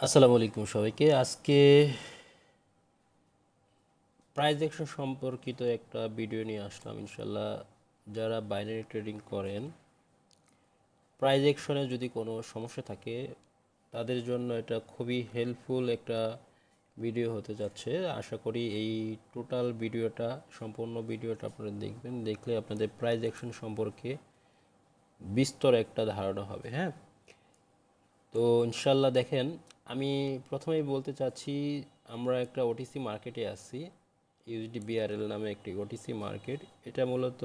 আসসালামু আলাইকুম সবাইকে। আজকে প্রাইস অ্যাকশন সম্পর্কিত একটা ভিডিও নিয়ে আসলাম। ইনশাল্লাহ যারা বাইনারি ট্রেডিং করেন, প্রাইস অ্যাকশনে যদি কোনো সমস্যা থাকে তাদের জন্য এটা খুবই হেল্পফুল একটা ভিডিও হতে যাচ্ছে। আশা করি এই টোটাল ভিডিওটা, সম্পূর্ণ ভিডিওটা আপনারা দেখবেন। দেখলে আপনাদের প্রাইস অ্যাকশন সম্পর্কে বিস্তর একটা ধারণা হবে। হ্যাঁ, তো ইনশাল্লাহ দেখেন, আমি প্রথমেই বলতে চাচ্ছি আমরা একটা ওটিসি মার্কেটে আছি। ইউএসডি বিআরএল নামে একটি ওটিসি মার্কেট। এটা মূলত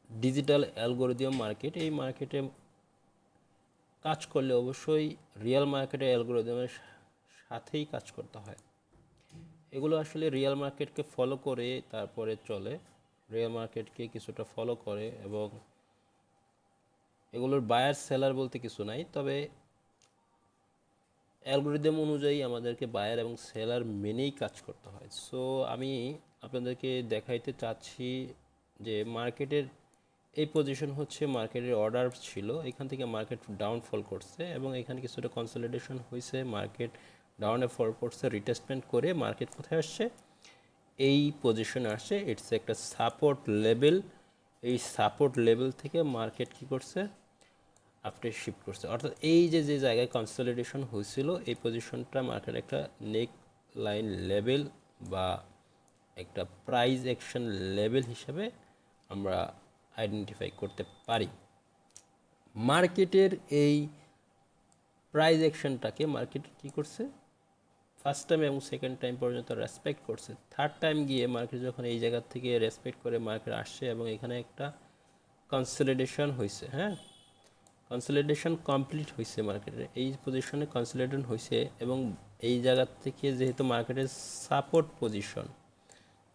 ডিজিটাল অ্যালগোরিদম মার্কেট। এই মার্কেটে কাজ করলে অবশ্যই রিয়েল মার্কেটের অ্যালগোরিদমের সাথেই কাজ করতে হয়। এগুলো আসলে রিয়েল মার্কেটকে ফলো করে তারপরে চলে, রিয়েল মার্কেটকে কিছুটা ফলো করে, এবং এগুলোর বায়ার সেলার বলতে কিছু নাই। তবে অ্যালগোরিদম অনুযায়ী আমাদেরকে বায়ার এবং সেলার মেনেই কাজ করতে হয়। সো আমি আপনাদেরকে দেখাইতে চাচ্ছি যে মার্কেটের এই পজিশন হচ্ছে মার্কেটের অর্ডার ছিল, এখান থেকে মার্কেট ডাউনফল করছে এবং এখানে কিছুটা কনসলিডেশন হয়েছে, মার্কেট ডাউনে ফল করছে, রিটেস্টমেন্ট করে মার্কেট কোথায় আসছে, এই পজিশনে আসছে। ইটস একটা সাপোর্ট লেভেল। এই সাপোর্ট লেভেল থেকে মার্কেট কি করছে, আপনি শিফট করছে। অর্থাৎ এই যে যে জায়গায় কনসলিডেশন হয়েছিল, এই পজিশনটা মার্কেট একটা নেক লাইন লেভেল বা একটা প্রাইস অ্যাকশন লেভেল হিসেবে আমরা আইডেন্টিফাই করতে পারি। মার্কেটের এই প্রাইস অ্যাকশনটাকে মার্কেট কী করছে, ফার্স্ট টাইম এবং সেকেন্ড টাইম পর্যন্ত রেসপেক্ট করছে। থার্ড টাইম গিয়ে মার্কেট যখন এই জায়গা থেকে রেসপেক্ট করে মার্কেট আসছে এবং এখানে একটা কনসলিডেশন হয়েছে। হ্যাঁ, কনসলিডেশন কমপ্লিট হয়েছে, মার্কেটের এই পজিশনে কনসলিডেশন হয়েছে এবং এই জায়গা থেকে যেহেতু মার্কেটের সাপোর্ট পজিশন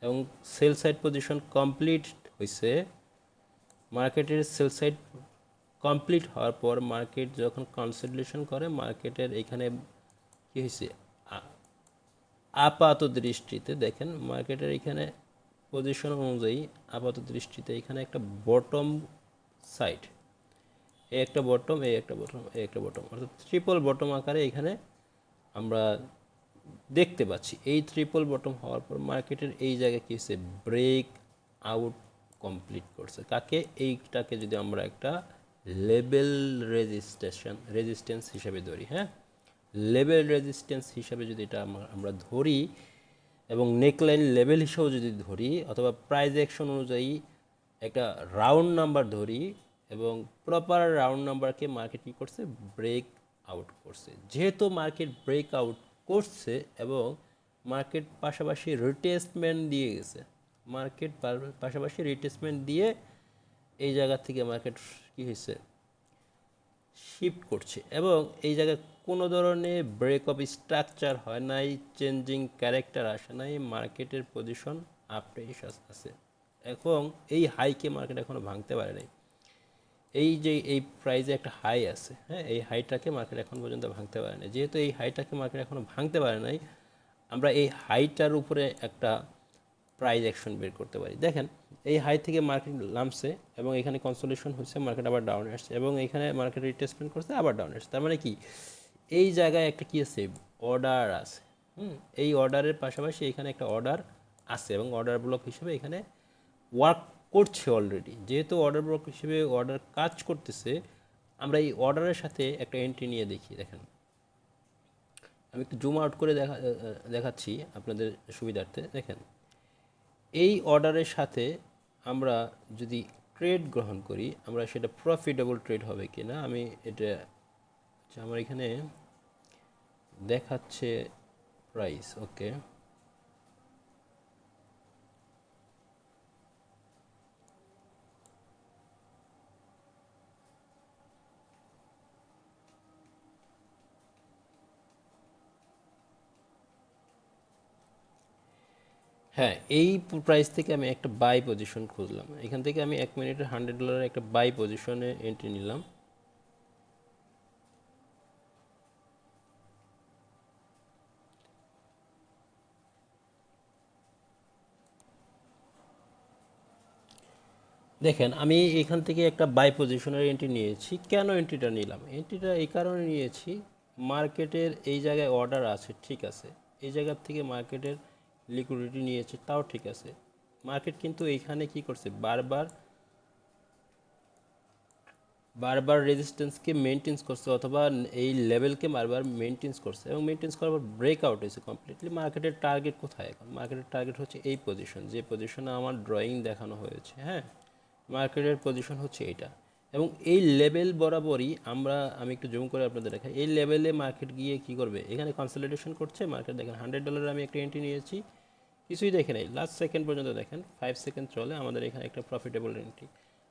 এবং সেল সাইড পজিশন কমপ্লিট হয়েছে, মার্কেটের সেল সাইড কমপ্লিট হওয়ার পর মার্কেট যখন কনসলিডেশন করে, মার্কেটের এখানে কী হয়েছে, আপাত দৃষ্টিতে দেখেন মার্কেটের এখানে পজিশন অনুযায়ী আপাত দৃষ্টিতে এখানে একটা বটম সাইড, এই একটা বটম, এই একটা বটম, এই একটা বটম, অর্থাৎ ট্রিপল বটম আকারে এখানে আমরা দেখতে পাচ্ছি। এই ট্রিপল বটম হওয়ার পর মার্কেটের এই জায়গায় কী হচ্ছে, ব্রেক আউট কমপ্লিট করছে। কাকে, এইটাকে যদি আমরা একটা লেভেল রেজিস্ট্যান্স হিসেবে ধরি, হ্যাঁ, লেভেল রেজিস্ট্যান্স হিসাবে যদি এটা আমরা ধরি এবং নেকলাইন লেভেল হিসেবেও যদি ধরি, অথবা প্রাইস অ্যাকশন অনুযায়ী একটা রাউন্ড নাম্বার ধরি, এবং প্রপার রাউন্ড নাম্বারকে মার্কেট কী করছে, ব্রেক আউট করছে। যেহেতু মার্কেট ব্রেক আউট করছে এবং মার্কেট পাশাপাশি রিটেস্টমেন্ট দিয়ে গেছে, মার্কেট পাশাপাশি রিটেস্টমেন্ট দিয়ে এই জায়গা থেকে মার্কেট কী হয়েছে, শিফট করছে এবং এই জায়গায় কোনো ধরনের ব্রেক অফ স্ট্রাকচার হয় নাই, চেঞ্জিং ক্যারেক্টার আসে নাই, মার্কেটের পজিশন আপে আছে। এবং এই হাইকে মার্কেট এখনও ভাঙতে পারে নাই। এই যে এই প্রাইজে একটা হাই আছে, হ্যাঁ, এই হাইটাকে মার্কেট এখন পর্যন্ত ভাঙতে পারে নাই। যেহেতু এই হাইটাকে মার্কেট এখনও ভাঙতে পারে নাই, আমরা এই হাইটার উপরে একটা প্রাইস অ্যাকশন বের করতে পারি। দেখেন, এই হাই থেকে মার্কেট নামছে এবং এখানে কনসোলেশন হচ্ছে, মার্কেট আবার ডাউনে আসছে এবং এখানে মার্কেট রিটেস্টমেন্ট করছে, আবার ডাউনে আসছে। তার মানে কি, এই জায়গায় একটা কি আছে, অর্ডার আছে। এই অর্ডারের পাশাপাশি এখানে একটা অর্ডার আছে এবং অর্ডার ব্লক হিসেবে এখানে ওয়ার্ক করছে অলরেডি। যেহেতু অর্ডার ব্লক হিসেবে অর্ডার কাজ করতেছে, আমরা এই অর্ডারের সাথে একটা এন্ট্রি নিয়ে দেখি। দেখেন, আমি একটু জুম আউট করে দেখাচ্ছি আপনাদের সুবিধার্থে। দেখেন, এই অর্ডারের সাথে আমরা যদি ট্রেড গ্রহণ করি, আমরা সেটা প্রফিটেবল ট্রেড হবে কি না, আমি এটা আমার এখানে দেখাচ্ছে প্রাইস। ওকে, হ্যাঁ, এই প্রাইস থেকে আমি একটা বাই পজিশন খুঁজলাম। এখান থেকে আমি 1 মিনিটের $100 একটা বাই পজিশনে এন্ট্রি নিলাম। দেখেন আমি এখান থেকে একটা বাই পজিশনের এন্ট্রি নিয়েছি। কেন এন্ট্রিটা নিলাম? এন্ট্রিটা এই কারণে নিয়েছি, মার্কেটের এই জায়গায় অর্ডার আছে, ঠিক আছে, এই জায়গার থেকে মার্কেটের লিকুইডিটি নিয়েছে, তাও ঠিক আছে। মার্কেট কিন্তু এইখানে কি করছে, বারবার বারবার রেজিস্ট্যান্সকে মেনটেন্স করছে, অথবা এই লেভেলকে বারবার মেনটেন্স করছে, এবং মেনটেন্স করার পর ব্রেকআউট হয়েছে কমপ্লিটলি। মার্কেটের টার্গেট কোথায় এখন? মার্কেটের টার্গেট হচ্ছে এই পজিশন, যে পজিশনে আমার ড্রয়িং দেখানো হয়েছে। হ্যাঁ, মার্কেটের পজিশন হচ্ছে এটা, এবং এই লেভেল বরাবরই আমি একটু জুম করে আপনাদের দেখাই। এই লেভেলে মার্কেট গিয়ে কি করবে, এখানে কনসলিডেশন করছে মার্কেট। দেখেন $100 আমি একটা এন্ট্রি নিয়েছি, কিছুই দেখে নাই, লাস্ট সেকেন্ড পর্যন্ত দেখেন 5 সেকেন্ড চলে আমাদের এখানে একটা প্রফিটেবল এন্ট্রি।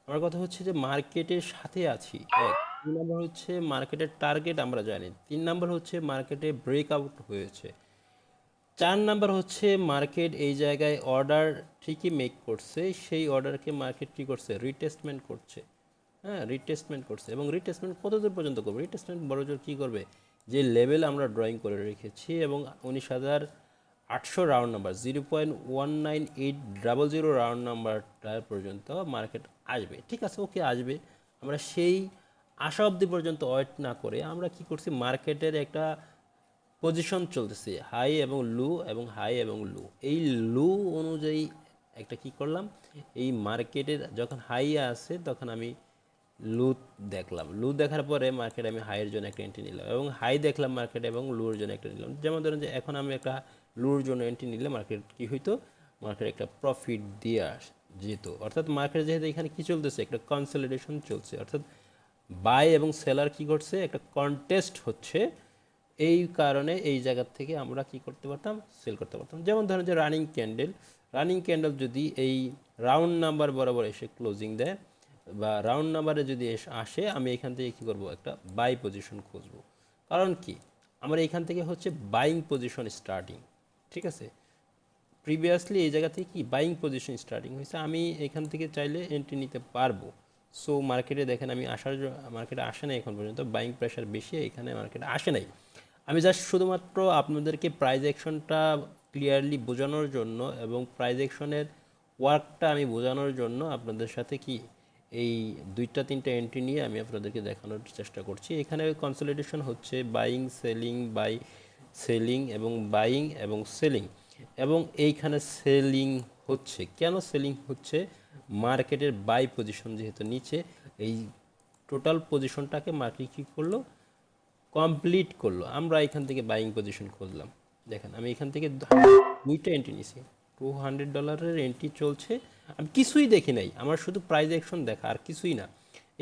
আমার কথা হচ্ছে যে মার্কেটের সাথে আছি, এক। 2 নম্বর হচ্ছে মার্কেটের টার্গেট আমরা জানি। 3 নম্বর হচ্ছে মার্কেটে ব্রেকআউট হয়েছে। 4 নম্বর হচ্ছে মার্কেট এই জায়গায় অর্ডার ঠিকই মেক করছে, সেই অর্ডারকে মার্কেট কী করছে, রিটেস্টমেন্ট করছে। হ্যাঁ, রিটেস্টমেন্ট করছে, এবং রিটেস্টমেন্ট কতদূর পর্যন্ত করবে? রিটেস্টমেন্ট বড়জোর কী করবে, যে লেভেল আমরা ড্রয়িং করে রেখেছি, এবং 19,800 রাউন্ড নাম্বার, 0.19800 রাউন্ড নাম্বারটার পর্যন্ত মার্কেট আসবে। ঠিক আছে, ওকে, আসবে। আমরা সেই আশা অবধি পর্যন্ত ওয়েট না করে আমরা কি করছি, মার্কেটের একটা পজিশন চলতেছে হাই এবং লো, এবং হাই এবং লো। এই লো অনুযায়ী একটা কি করলাম, এই মার্কেটের যখন হাই আসে তখন আমি লু দেখলাম, লু দেখার পরে মার্কেটে আমি হাইয়ের জন্য একটা এন্ট্রি নিলাম, এবং হাই দেখলাম মার্কেট এবং লুর জন্য একটা নিলাম। যেমন ধরেন যে এখন আমি একটা লুর জন্য এন্ট্রি নিলে মার্কেট কি হইতো, মার্কেট একটা প্রফিট দিয়ে যেত। অর্থাৎ মার্কেট যেহেতু এখানে কি চলতেছে, একটা কনসলিডেশন চলছে, অর্থাৎ বাই এবং সেলার কি করছে, একটা কন্টেস্ট হচ্ছে। এই কারণে এই জায়গার থেকে আমরা কি করতে পারতাম, সেল করতে পারতাম। যেমন ধরেন যে রানিং ক্যান্ডেল যদি এই রাউন্ড নাম্বার বরাবর এসে ক্লোজিং দেয়, বা রাউন্ড নাম্বারে যদি আসে, আমি এখান থেকে কী করব, একটা বাই পজিশন খুঁজবো। কারণ কি, আমার এখান থেকে হচ্ছে বাইং পজিশন স্টার্টিং। ঠিক আছে, প্রিভিয়াসলি এই জায়গা থেকে কি বাইং পজিশন স্টার্টিং হয়েছে, আমি এখান থেকে চাইলে এন্ট্রি নিতে পারবো। সো মার্কেটে দেখেন আমি মার্কেটে আসে নাই এখন পর্যন্ত, বাইং প্রেশার বেশি, এখানে মার্কেটে আসে নাই। আমি জাস্ট শুধুমাত্র আপনাদেরকে প্রাইজ অ্যাকশনটা ক্লিয়ারলি বোঝানোর জন্য, এবং প্রাইজ অ্যাকশনের ওয়ার্কটা আমি বোঝানোর জন্য আপনাদের সাথে কি এই 2-3টা এন্ট্রি নিয়ে আমি আপনাদেরকে দেখানোর চেষ্টা করছি। এখানে কনসলিডেশন হচ্ছে, সেলিং এবং বাইং এবং সেলিং, এবং এইখানে সেলিং হচ্ছে। কেন সেলিং হচ্ছে, মার্কেটের বাই পজিশন যেহেতু নিচে, এই টোটাল পজিশনটাকে মার্কেট কী করলো, কমপ্লিট করলো। আমরা এখান থেকে বাইং পজিশন খুঁজলাম। দেখেন আমি এখান থেকে 2টা এন্ট্রি নিছি, $200 এন্ট্রি চলছে, আমি কিছুই দেখি নাই, আমার শুধু প্রাইস অ্যাকশন দেখা, আর কিছুই না।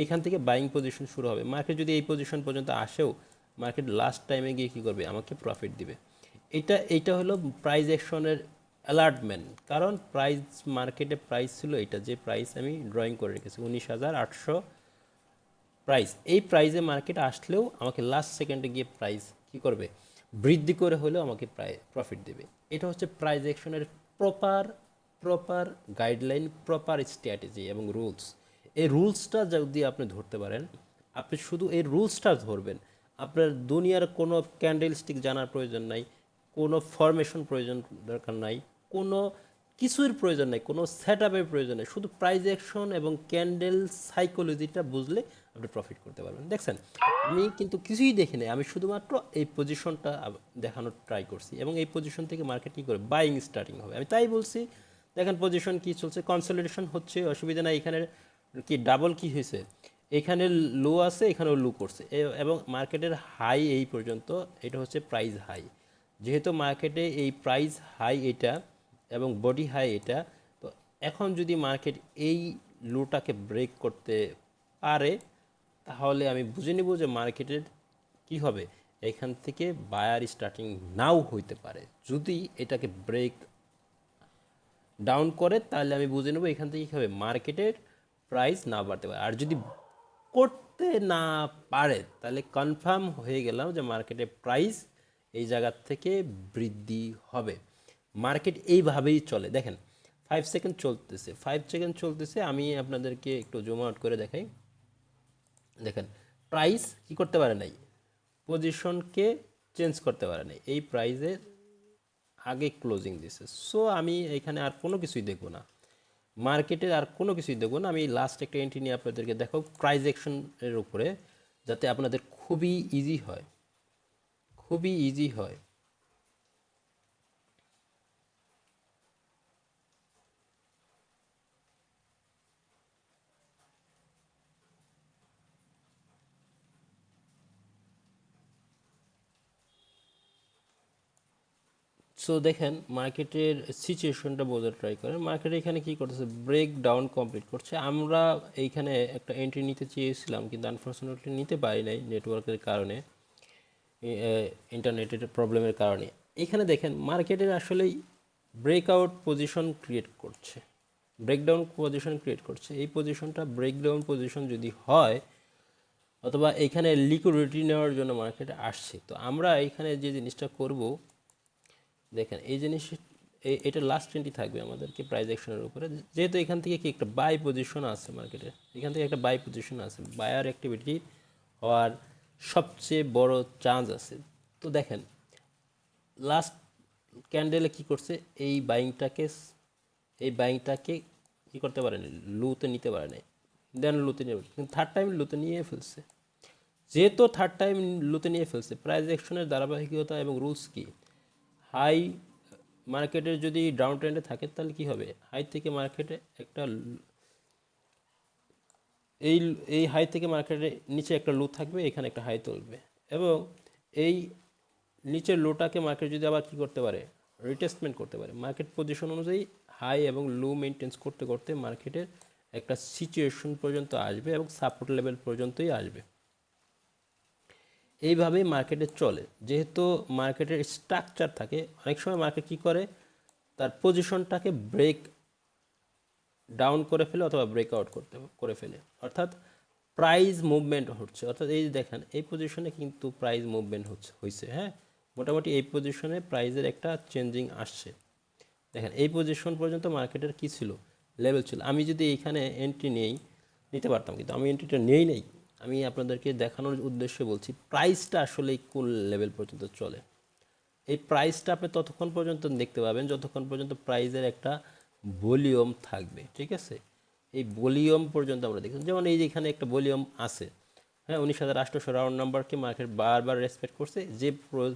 এখান থেকে বাইং পজিশন শুরু হবে, মার্কেট যদি এই পজিশন পর্যন্ত আসেও, মার্কেট লাস্ট টাইমে গিয়ে কী করবে, আমাকে প্রফিট দিবে। এইটা হলো প্রাইস অ্যাকশনের অ্যালার্টমেন্ট। কারণ মার্কেটে প্রাইস ছিল এটা, যে প্রাইস আমি ড্রয়িং করে রেখেছি 19,800 প্রাইস। এই প্রাইজে মার্কেট আসলেও আমাকে লাস্ট সেকেন্ডে গিয়ে প্রাইস কি করবে, বৃদ্ধি করে হলেও আমাকে প্রায় প্রফিট দেবে। এটা হচ্ছে প্রাইজ অ্যাকশনের proper proper guideline, proper strategy এবং রুলস। এই রুলসটা যদি আপনি ধরতে পারেন, আপনি শুধু এই রুলসটা ধরবেন, আপনার দুনিয়ার কোনো ক্যান্ডেল স্টিক জানার প্রয়োজন নাই, কোনো ফরমেশন প্রয়োজন দরকার নাই, কোনো কিছুর প্রয়োজন নেই, কোনো সেট আপের প্রয়োজন নেই, শুধু প্রাইজ অ্যাকশন এবং ক্যান্ডেল সাইকোলজিটা বুঝলে আপনি প্রফিট করতে পারবেন। দেখছেন আমি কিন্তু কিছুই দেখি নাই, আমি শুধুমাত্র এই পজিশনটা দেখানোর ট্রাই করছি, এবং এই পজিশন থেকে মার্কেট কী করে বাইং স্টার্টিং হবে, আমি তাই বলছি। দেখেন পজিশন কি চলছে, কনসলিডেশন হচ্ছে, অসুবিধা নাই। এখানে কি ডাবল কি হয়েছে, এখানে লো আছে, এখানেও লো করছে, এবং মার্কেটের হাই এই পর্যন্ত, এটা হচ্ছে প্রাইস হাই। যেহেতু মার্কেটে এই প্রাইস হাই এটা, এবং বডি হাই এটা, তো এখন যদি মার্কেট এই লোটাকে ব্রেক করতে পারে, তাহলে আমি বুঝে নেব যে মার্কেটের কি হবে, এখান থেকে বায়ার স্টার্টিং নাও হইতে পারে। যদি এটাকে ব্রেক ডাউন করে, তাহলে আমি বুঝে নেব এখান থেকে কী হবে, মার্কেটের প্রাইস না বাড়তে পারে। আর যদি করতে না পারে, তাহলে কনফার্ম হয়ে গেলাম যে মার্কেটের প্রাইস এই জায়গার থেকে বৃদ্ধি হবে। মার্কেট এইভাবেই চলে। দেখেন 5 সেকেন্ড চলতেছে, 5 সেকেন্ড চলতেছে, আমি আপনাদেরকে একটু জুম আউট করে দেখাই। দেখেন প্রাইস কি করতে পারে নাই, পজিশনকে চেঞ্জ করতে পারে নাই, এই প্রাইজের আগে ক্লোজিং দিছে। সো আমি এখানে আর কোনো কিছুই দেখব না, মার্কেটের আর কোনো কিছুই দেখুন, আমি লাস্ট একটা এন্ট্রি নিয়ে আপনাদেরকে দেখো প্রাইস অ্যাকশনের উপরে, যাতে আপনাদের খুবই ইজি হয়, খুবই ইজি হয়। সো দেখেন মার্কেটের সিচুয়েশনটা বোঝার ট্রাই করেন। মার্কেট এখানে কি করতেছে, ব্রেক ডাউন কমপ্লিট করছে। আমরা এইখানে একটা এন্ট্রি নিতে চেয়েছিলাম, কিন্তু আনফর্চুনেটলি নিতে পারি নাই নেটওয়ার্কের কারণে, ইন্টারনেটের প্রবলেমের কারণে। এখানে দেখেন মার্কেটের আসলেই ব্রেকআউট পজিশন ক্রিয়েট করছে, ব্রেকডাউন পজিশন ক্রিয়েট করছে। এই পজিশনটা ব্রেকডাউন পজিশন যদি হয়, অথবা এখানে লিকুইডিটি নেওয়ার জন্য মার্কেটে আসছে, তো আমরা এখানে যে জিনিসটা করব, দেখেন এই জিনিস, এটা লাস্ট এন্ট্রি থাকবে আমাদেরকে প্রাইস অ্যাকশনের উপরে। যেহেতু এখান থেকে কি একটা বাই পজিশন আছে মার্কেটে, এখান থেকে একটা বাই পজিশন আছে, বায়ার অ্যাক্টিভিটি হওয়ার সবচেয়ে বড় চান্স আছে। তো দেখেন লাস্ট ক্যান্ডেলে কি করছে, এই বাইংটাকে কি করতে পারেনি, লুতে নিতে পারে নাই, দেন লুতে নিয়ে, কিন্তু থার্ড টাইম লুতে নিয়ে ফেলছে। যেহেতু থার্ড টাইম লুতে নিয়ে ফেলছে, প্রাইস অ্যাকশনের ধারাবাহিকতা এবং রুলস কি, হাই মার্কেটের যদি ডাউন ট্রেন্ডে থাকে তাহলে কি হবে, হাই থেকে মার্কেটে একটা এই এই হাই থেকে মার্কেটে নিচে একটা লো থাকবে, এখানে একটা হাই তুলবে, এবং এই নিচের লোটাকে মার্কেট যদি আবার কি করতে পারে, রিটেস্টমেন্ট করতে পারে, মার্কেট পজিশন অনুযায়ী হাই এবং লো মেনটেন্স করতে করতে মার্কেটের একটা সিচুয়েশন পর্যন্ত আসবে এবং সাপোর্ট লেভেল পর্যন্তই আসবে। এইভাবেই মার্কেটে চলে। যেহেতু মার্কেটের স্ট্রাকচার থাকে, অনেক সময় মার্কেট কী করে, তার পজিশনটাকে ব্রেক ডাউন করে ফেলে অথবা ব্রেকআউট করে ফেলে, অর্থাৎ প্রাইস মুভমেন্ট হচ্ছে। অর্থাৎ এই যে দেখেন এই পজিশনে কিন্তু প্রাইস মুভমেন্ট হয়েছে, হ্যাঁ, মোটামুটি এই পজিশনে প্রাইসের একটা চেঞ্জিং আসছে। দেখেন এই পজিশন পর্যন্ত মার্কেটের কি ছিল, লেভেল ছিল। আমি যদি এইখানে এন্ট্রি নিতে পারতাম, কিন্তু আমি এন্ট্রিটা নেই। আমি আপনাদেরকে দেখানোর উদ্দেশ্যে বলছি প্রাইসটা আসলে কোন লেভেল পর্যন্ত চলে। এই প্রাইসটা আপনি ততক্ষণ পর্যন্ত দেখতে পাবেন যতক্ষণ পর্যন্ত প্রাইসের একটা ভলিউম থাকবে, ঠিক আছে। এই ভলিউম পর্যন্ত আমরা দেখি, যেমন এই যে এখানে একটা ভলিউম আছে, হ্যাঁ, 19,800 রাউন্ড নাম্বারকে মার্কেট বারবার রেসপেক্ট করছে, যে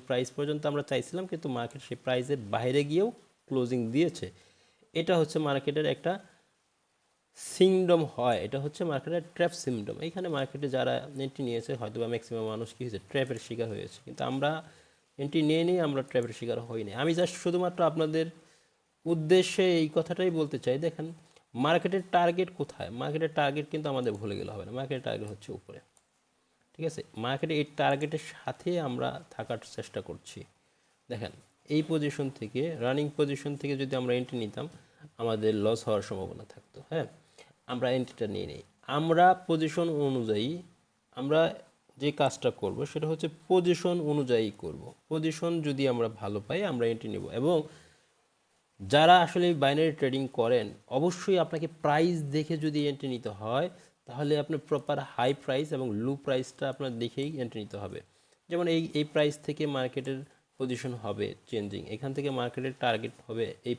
প্রাইস পর্যন্ত আমরা চাইছিলাম, কিন্তু মার্কেট সেই প্রাইসের বাইরে গিয়েও ক্লোজিং দিয়েছে। এটা হচ্ছে মার্কেটের একটা সিমডম হয়, এটা হচ্ছে মার্কেটের ট্র্যাপ সিমডম। এইখানে মার্কেটে যারা এন্ট্রি নিয়েছে হয়তো বা ম্যাক্সিমাম মানুষ কী হয়েছে, ট্র্যাপের শিকার হয়েছে, কিন্তু আমরা এন্ট্রি নিয়ে আমরা ট্র্যাপের শিকার হইনি। আমি জাস্ট শুধুমাত্র আপনাদের উদ্দেশ্যে এই কথাটাই বলতে চাই, দেখেন মার্কেটের টার্গেট কোথায়, মার্কেটের টার্গেট কিন্তু আমাদের ভুলে গেলে হবে না, মার্কেটের টার্গেট হচ্ছে উপরে, ঠিক আছে। মার্কেটে এই টার্গেটের সাথে আমরা থাকার চেষ্টা করছি। দেখেন এই পজিশন থেকে, রানিং পজিশন থেকে যদি আমরা এন্ট্রি নিতাম, আমাদের লস হওয়ার সম্ভাবনা থাকতো, হ্যাঁ। আমরা এন্ট্রিটা নিয়ে নিই, আমরা পজিশন অনুযায়ী আমরা যে কাজটা করব সেটা হচ্ছে পজিশন অনুযায়ী করব। পজিশন যদি আমরা ভালো পাই আমরা এন্ট্রি নেব। এবং যারা আসলে বাইনারি ট্রেডিং করেন, অবশ্যই আপনাকে প্রাইস দেখে যদি এন্ট্রি নিতে হয়, তাহলে আপনার প্রপার হাই প্রাইস এবং লো প্রাইসটা আপনার দেখেই এন্ট্রি নিতে হবে। যেমন এই প্রাইস থেকে মার্কেটের পজিশন হবে চেঞ্জিং, এখান থেকে মার্কেটের টার্গেট হবে এই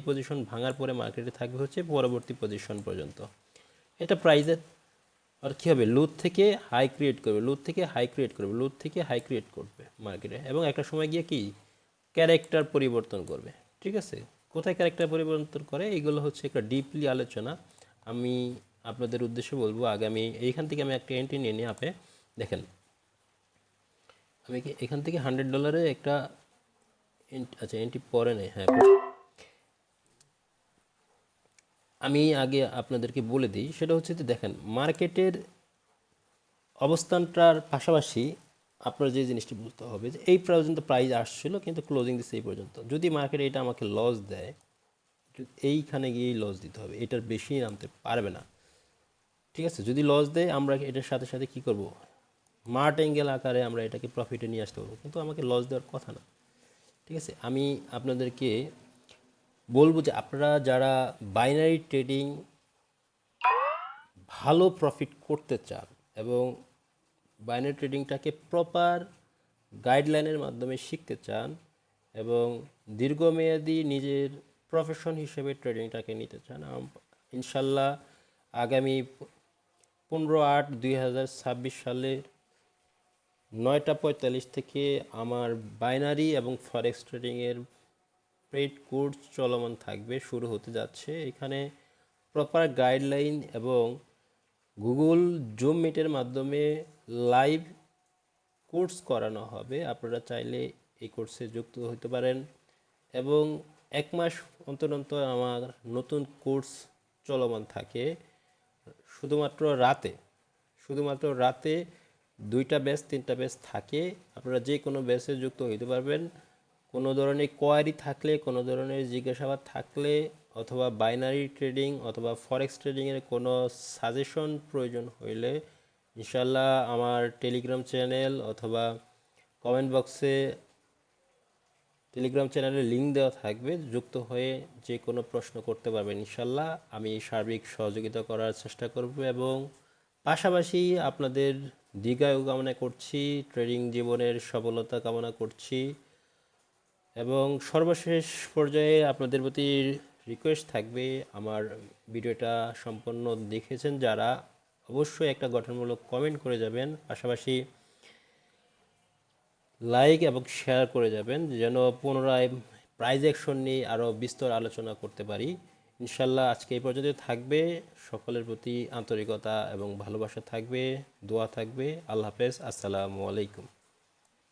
পজিশন ভাঙার পরে মার্কেটে থাকবে হচ্ছে পরবর্তী পজিশন পর্যন্ত। এটা প্রাইসের আর কী হবে, লুথ থেকে হাই ক্রিয়েট করবে, লুথ থেকে হাই ক্রিয়েট করবে, লুথ থেকে হাই ক্রিয়েট করবে মার্কেটে, এবং একটা সময় গিয়ে কি ক্যারেক্টার পরিবর্তন করবে, ঠিক আছে। কোথায় ক্যারেক্টার পরিবর্তন করে, এগুলো হচ্ছে একটা ডিপলি আলোচনা, আমি আপনাদের উদ্দেশ্যে বলবো আগামী। এইখান থেকে আমি একটা এন্ট্রি নিয়ে আপনি দেখেন, আমি কি এখান থেকে $100 একটা আচ্ছা এন্ট্রি পরে নেই, হ্যাঁ, আমি আগে আপনাদেরকে বলে দিই। সেটা হচ্ছে যে দেখেন মার্কেটের অবস্থানটার পাশাপাশি আপনার যে জিনিসটি বুঝতে হবে যে এই পর্যন্ত প্রাইস আসছিল কিন্তু ক্লোজিং দিচ্ছে এই পর্যন্ত। যদি মার্কেট এটা আমাকে লস দেয়, এইখানে গিয়েই লস দিতে হবে, এটার বেশি নামতে পারবে না, ঠিক আছে। যদি লস দেয় আমরা এটার সাথে সাথে কী করব, মার্টিঙ্গেল আকারে আমরা এটাকে প্রফিটে নিয়ে আসতে পারবো, কিন্তু আমাকে লস দেওয়ার কথা না, ঠিক আছে। আমি আপনাদেরকে বলবো যে আপনারা যারা বাইনারি ট্রেডিং ভালো প্রফিট করতে চান এবং বাইনারি ট্রেডিংটাকে প্রপার গাইডলাইনের মাধ্যমে শিখতে চান এবং দীর্ঘমেয়াদী নিজের প্রফেশন হিসেবে ট্রেডিংটাকে নিতে চান, ইনশাল্লাহ আগামী 15/8/2026 সালের 9টা 45 থেকে আমার বাইনারি এবং ফরেক্স ট্রেডিংয়ের পেইড কোর্স চলমান থাকবে, শুরু হতে যাচ্ছে। এখানে প্রপার গাইডলাইন এবং গুগল জুম মিটের মাধ্যমে লাইভ কোর্স করানো হবে। আপনারা চাইলে এই কোর্সে যুক্ত হতে পারেন এবং 1 মাস অন্তর অন্তর আমার নতুন কোর্স চলমান থাকে। শুধুমাত্র রাতে শুধুমাত্র রাতে 2টা ব্যাচ 3টা ব্যাচ থাকে। আপনারা যে কোনো ব্যাচে যুক্ত হইতে পারবেন। কোনো ধরনের কোয়ারি থাকলে, কোনো ধরনের জিজ্ঞাসাবাদ থাকলে, অথবা বাইনারি ট্রেডিং অথবা ফরেক্স ট্রেডিংয়ের কোনো সাজেশন প্রয়োজন হইলে ইনশাল্লাহ আমার টেলিগ্রাম চ্যানেল অথবা কমেন্ট বক্সে টেলিগ্রাম চ্যানেলের লিঙ্ক দেওয়া থাকবে, যুক্ত হয়ে যে কোনো প্রশ্ন করতে পারবেন। ইনশাল্লাহ আমি সার্বিক সহযোগিতা করার চেষ্টা করব এবং পাশাপাশি আপনাদের দীর্ঘায়ু কামনা করছি, ট্রেডিং জীবনের সফলতা কামনা করছি এবং সর্বশেষ পর্যায়ে আপনাদের প্রতি রিকোয়েস্ট থাকবে, আমার ভিডিওটা সম্পূর্ণ দেখেছেন যারা, অবশ্যই একটা গঠনমূলক কমেন্ট করে যাবেন, পাশাপাশি লাইক এবং শেয়ার করে যাবেন, যেন পুনরায় প্রাইজ অ্যাকশন নিয়ে আরও বিস্তর আলোচনা করতে পারি। ইনশাল্লাহ আজকে এই পর্যন্ত থাকবে। সকলের প্রতি আন্তরিকতা এবং ভালোবাসা থাকবে, দোয়া থাকবে। আল্লাহ হাফেজ, আসসালামু আলাইকুম।